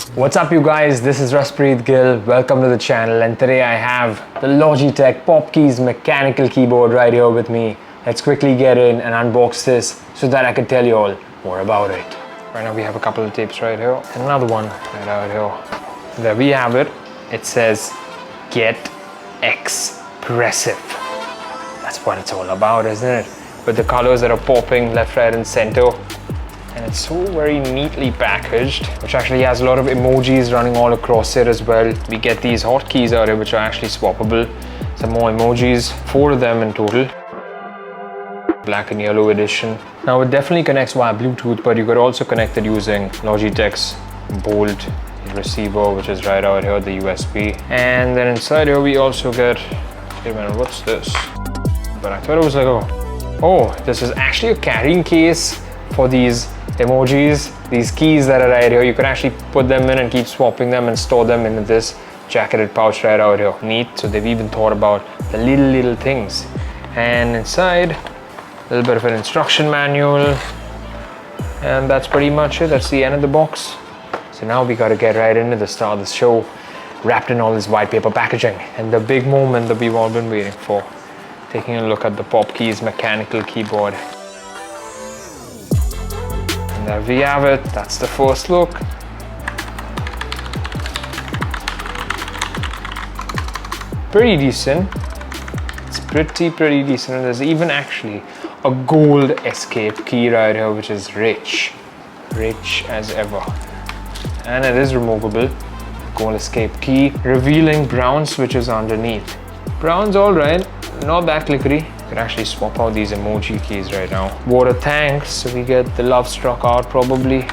What's up you guys, this is Raspreet Gill, welcome to the channel, and today I have the Logitech Pop Keys mechanical keyboard right here with me. Let's quickly get in and unbox this so that I can tell you all more about it. Right now we have a couple of tapes right here and another one right out here. There we have it. It says Get Expressive. That's what it's all about, isn't it? With the colors that are popping left, right and center. And it's so very neatly packaged, which actually has a lot of emojis running all across it as well. We get these hotkeys out here which are actually swappable. Some more emojis, 4 of them in total. Black and yellow edition. Now it definitely connects via Bluetooth, but you could also connect it using Logitech's Bolt receiver, which is right out here, the USB. And then inside here we also get, wait a minute, what's this? But I thought it was like, oh, this is actually a carrying case for these emojis, these keys that are right here. You can actually put them in and keep swapping them and store them in this jacketed pouch right out here. Neat. So they've even thought about the little things. And inside, a little bit of an instruction manual. And that's pretty much it. That's the end of the box. So now we gotta get right into the start of the show, wrapped in all this white paper packaging. And the big moment that we've all been waiting for. Taking a look at the Pop Keys mechanical keyboard. And there we have it. That's the first look. Pretty decent. It's pretty decent. And there's even actually a gold escape key right here, which is rich as ever. And it is removable. Gold escape key, revealing brown switches underneath. Brown's all right, not that clickery. You can actually swap out these emoji keys right now. Water tanks, so we get the love struck out probably.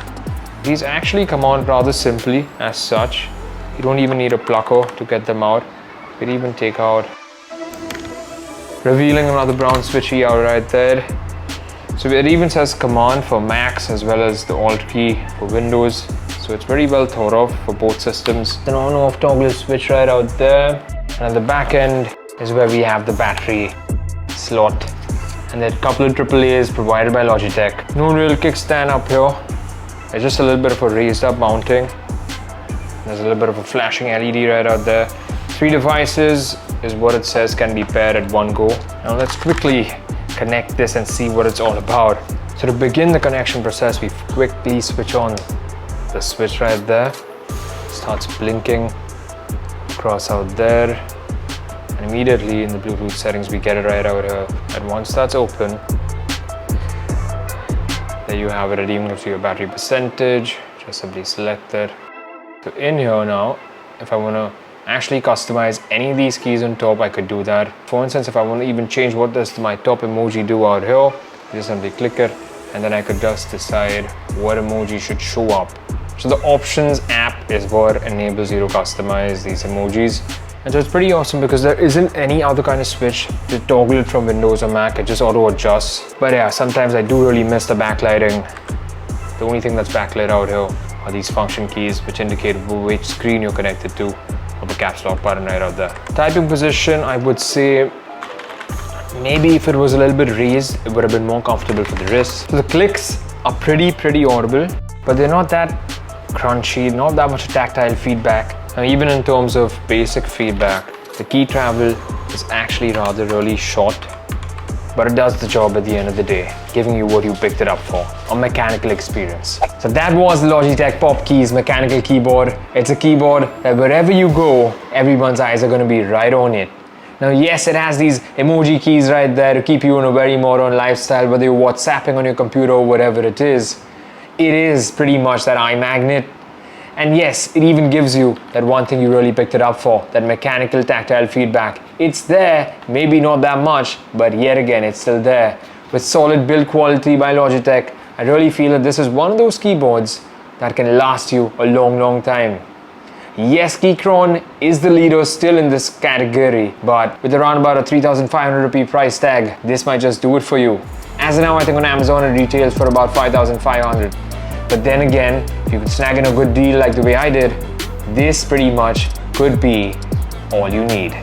These actually come on rather simply as such. You don't even need a plucker to get them out. You could even take out, revealing another brown switchy out right there. So it even says command for Macs as well as the Alt key for Windows. So it's very well thought of for both systems. An on-off toggle switch right out there. And at the back end is where we have the battery slot. And then a couple of AAAs provided by Logitech. No real kickstand up here. It's just a little bit of a raised up mounting. There's a little bit of a flashing LED right out there. 3 devices is what it says can be paired at one go. Now let's quickly connect this and see what it's all about. So to begin the connection process, we quickly switch on the switch right there. Starts blinking across out there. And immediately in the Bluetooth settings, we get it right out here. And once that's open, there you have it. It even gives you a battery percentage. Just simply select it. So in here now, if I want to actually customize any of these keys on top, I could do that. For instance, if I want to even change what does my top emoji do out here, just simply click it, and then I could just decide what emoji should show up. So the options app is what enables you to customize these emojis. And so it's pretty awesome because there isn't any other kind of switch to toggle it from Windows or Mac. It just auto adjusts. But yeah, sometimes I do really miss the backlighting. The only thing that's backlit out here are these function keys, which indicate which screen you're connected to, or the caps lock button right out there. Typing position, I would say maybe if it was a little bit raised, it would have been more comfortable for the wrist. So the clicks are pretty audible, but they're not that crunchy, not that much tactile feedback. And even in terms of basic feedback, the key travel is actually really short, but it does the job at the end of the day, giving you what you picked it up for, a mechanical experience. So that was the Logitech Pop Keys mechanical keyboard. It's a keyboard that wherever you go, everyone's eyes are going to be right on it. Now yes, it has these emoji keys right there to keep you in a very modern lifestyle, whether you're WhatsApping on your computer or whatever it is. It is pretty much that eye magnet. And yes, it even gives you that one thing you really picked it up for, that mechanical tactile feedback. It's there, maybe not that much, but yet again, it's still there. With solid build quality by Logitech, I really feel that this is one of those keyboards that can last you a long time. Yes, Keychron is the leader still in this category, but with around about a 3,500 rupee price tag, this might just do it for you. As of now, I think on Amazon it retails for about 5,500. But then again, if you could snag in a good deal like the way I did, this pretty much could be all you need.